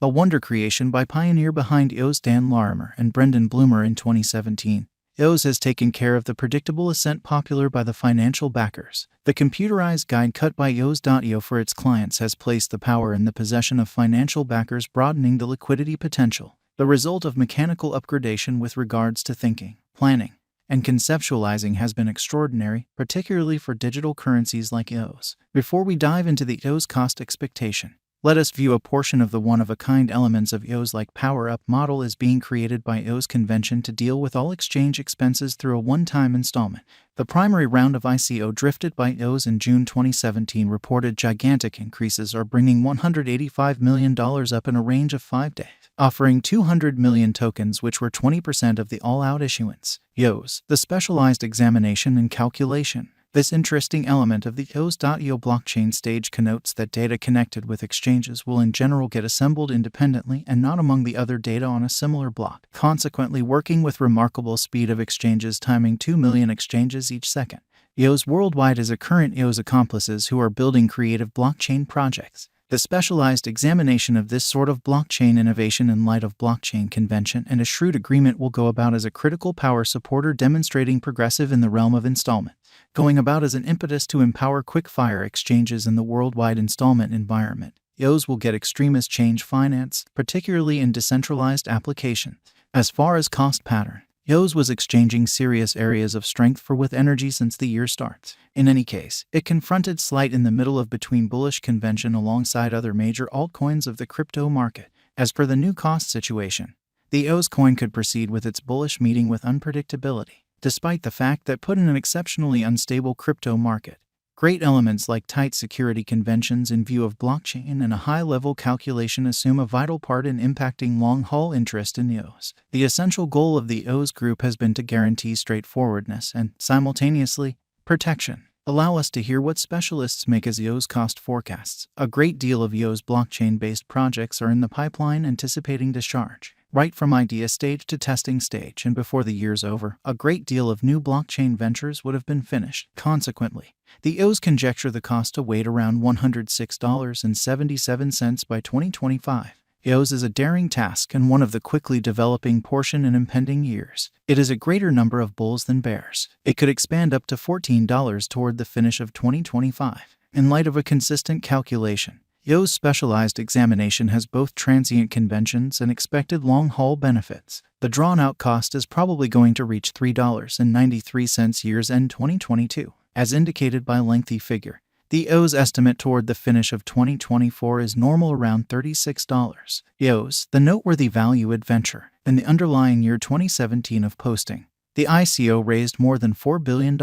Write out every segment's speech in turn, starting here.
A wonder creation by pioneer behind EOS Dan Larimer and Brendan Bloomer in 2017. EOS has taken care of the predictable ascent popular by the financial backers. The computerized guide cut by EOS.io for its clients has placed the power in the possession of financial backers, broadening the liquidity potential. The result of mechanical upgradation with regards to thinking, planning, and conceptualizing has been extraordinary, particularly for digital currencies like EOS. Before we dive into the EOS cost expectation, let us view a portion of the one-of-a-kind elements of EOS like power-up model is being created by EOS convention to deal with all exchange expenses through a one-time installment. The primary round of ICO drifted by EOS in June 2017 reported gigantic increases are bringing $185 million up in a range of 5 days, offering 200 million tokens, which were 20% of the all-out issuance. EOS, the specialized examination and calculation. This interesting element of the EOS.io blockchain stage connotes that data connected with exchanges will in general get assembled independently and not among the other data on a similar block, consequently working with remarkable speed of exchanges timing 2 million exchanges each second. EOS Worldwide is a current EOS accomplices who are building creative blockchain projects. The specialized examination of this sort of blockchain innovation in light of blockchain convention and a shrewd agreement will go about as a critical power supporter demonstrating progressive in the realm of installment, going about as an impetus to empower quick-fire exchanges in the worldwide installment environment. EOS will get extremist change finance, particularly in decentralized applications. As far as cost pattern, EOS was exchanging serious areas of strength for with energy since the year starts. In any case, it confronted slight in the middle of between bullish convention alongside other major altcoins of the crypto market. As per the new cost situation, the EOS coin could proceed with its bullish meeting with unpredictability, despite the fact that put in an exceptionally unstable crypto market. Great elements like tight security conventions in view of blockchain and a high-level calculation assume a vital part in impacting long-haul interest in EOS. The essential goal of the EOS group has been to guarantee straightforwardness and, simultaneously, protection. Allow us to hear what specialists make as EOS cost forecasts. A great deal of EOS blockchain-based projects are in the pipeline anticipating discharge. Right from idea stage to testing stage, and before the year's over, a great deal of new blockchain ventures would have been finished. Consequently, the EOS conjecture the cost to wait around $106.77 by 2025. EOS is a daring task and one of the quickly developing portion in impending years. It is a greater number of bulls than bears. It could expand up to $14 toward the finish of 2025. In light of a consistent calculation, EOS specialized examination has both transient conventions and expected long-haul benefits. The drawn-out cost is probably going to reach $3.93 year's end 2022, as indicated by lengthy figure. The EOS estimate toward the finish of 2024 is normal around $36. EOS, the noteworthy value adventure. In the underlying year 2017 of posting, the ICO raised more than $4 billion.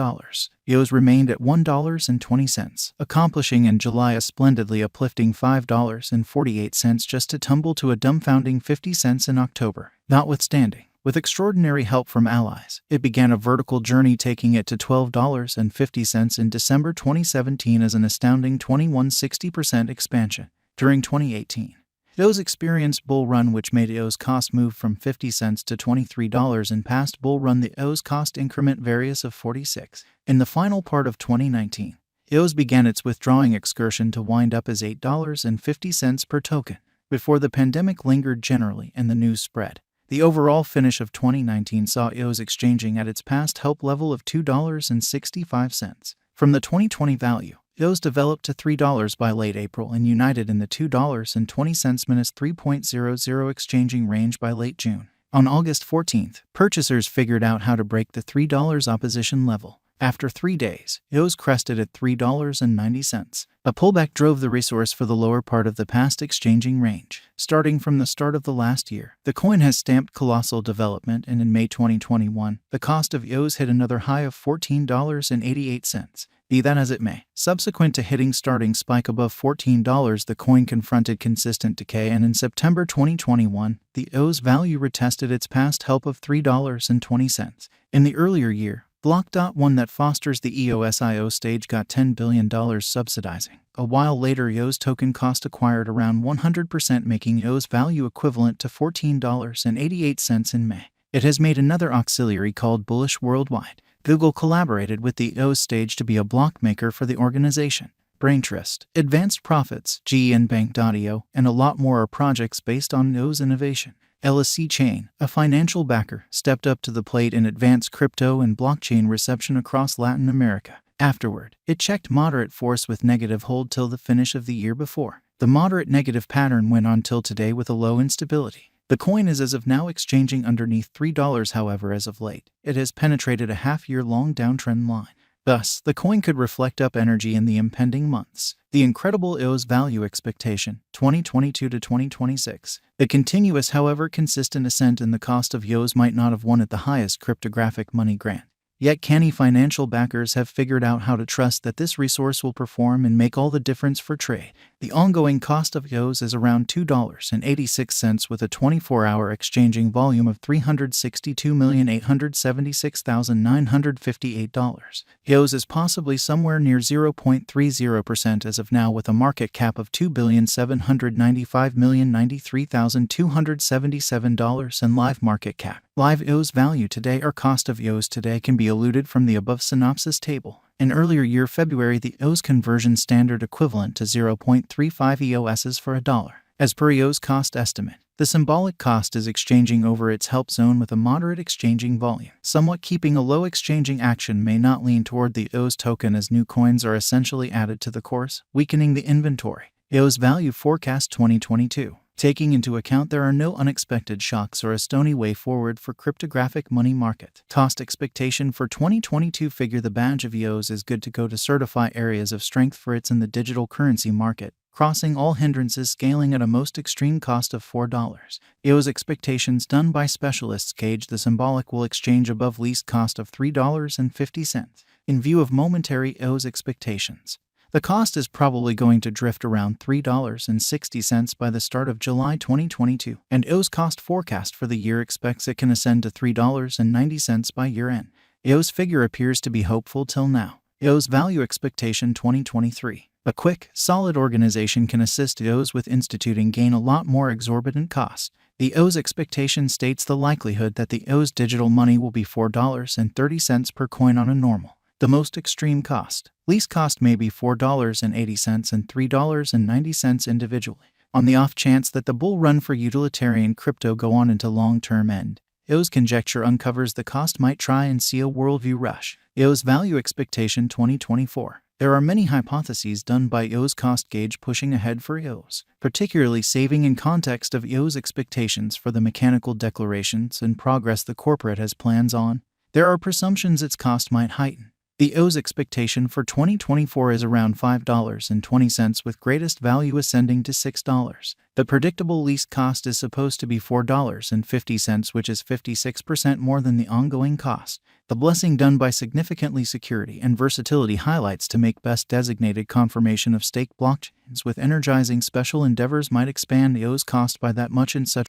EOS remained at $1.20, accomplishing in July a splendidly uplifting $5.48 just to tumble to a dumbfounding 50 cents in October. Notwithstanding, with extraordinary help from allies, it began a vertical journey taking it to $12.50 in December 2017 as an astounding 60% expansion. During 2018, EOS experienced bull run which made EOS cost move from 50 cents to $23 in past bull run the EOS cost increment various of 46. In the final part of 2019, EOS began its withdrawing excursion to wind up as $8.50 per token. Before the pandemic lingered generally and the news spread, the overall finish of 2019 saw EOS exchanging at its past help level of $2.65. From the 2020 value, EOS developed to $3 by late April and united in the $2.20-3.00 exchanging range by late June. On August 14th, purchasers figured out how to break the $3 opposition level. After 3 days, EOS crested at $3.90. A pullback drove the resource for the lower part of the past exchanging range. Starting from the start of the last year, the coin has stamped colossal development, and in May 2021, the cost of EOS hit another high of $14.88. Be that as it may, subsequent to hitting starting spike above $14, the coin confronted consistent decay, and in September 2021, the EOS value retested its past help of $3.20. In the earlier year, Block.one that fosters the EOS.io stage got $10 billion subsidizing. A while later, EOS token cost acquired around 100%, making EOS value equivalent to $14.88 in May. It has made another auxiliary called Bullish Worldwide. Google collaborated with the EOS stage to be a block maker for the organization. Braintrust, Advanced Profits, GE Bank.io, and a lot more are projects based on EOS innovation. LSC Chain, a financial backer, stepped up to the plate in advanced crypto and blockchain reception across Latin America. Afterward, it checked moderate force with negative hold till the finish of the year before. The moderate negative pattern went on till today with a low instability. The coin is as of now exchanging underneath $3, however, as of late, it has penetrated a half-year-long downtrend line. Thus, the coin could reflect up energy in the impending months. The incredible EOS value expectation, 2022 to 2026. The continuous, however consistent ascent in the cost of EOS might not have won at the highest cryptographic money grant. Yet canny financial backers have figured out how to trust that this resource will perform and make all the difference for trade. The ongoing cost of EOS is around $2.86 with a 24-hour exchanging volume of $362,876,958. EOS is possibly somewhere near 0.30% as of now with a market cap of $2,795,093,277 and live market cap. Live EOS value today or cost of EOS today can be eluded from the above synopsis table. In earlier year February, the EOS conversion standard equivalent to 0.35 EOSs for $1. As per EOS cost estimate, the symbolic cost is exchanging over its help zone with a moderate exchanging volume. Somewhat keeping a low exchanging action may not lean toward the EOS token as new coins are essentially added to the course, weakening the inventory. EOS value forecast 2022. Taking into account there are no unexpected shocks or a stony way forward for cryptographic money market. Cost expectation for 2022 figure the badge of EOS is good to go to certify areas of strength for its in the digital currency market, crossing all hindrances scaling at a most extreme cost of $4. EOS expectations done by specialists gauge the symbolic will exchange above least cost of $3.50. In view of momentary EOS expectations, the cost is probably going to drift around $3.60 by the start of July 2022, and EOS cost forecast for the year expects it can ascend to $3.90 by year-end. EOS figure appears to be hopeful till now. EOS value expectation 2023. A quick, solid organization can assist EOS with instituting gain a lot more exorbitant cost. The EOS expectation states the likelihood that the EOS digital money will be $4.30 per coin on a normal. The most extreme cost. Least cost may be $4.80 and $3.90 individually. On the off chance that the bull run for utilitarian crypto go on into long-term end, EOS conjecture uncovers the cost might try and see a worldview rush. EOS value expectation 2024. There are many hypotheses done by EOS cost gauge pushing ahead for EOS, particularly saving in context of EOS expectations for the mechanical declarations and progress the corporate has plans on. There are presumptions its cost might heighten. The EOS expectation for 2024 is around $5.20 with greatest value ascending to $6. The predictable least cost is supposed to be $4.50, which is 56% more than the ongoing cost. The blessing done by significantly security and versatility highlights to make best designated confirmation of stake blockchains with energizing special endeavors might expand EOS cost by that much in such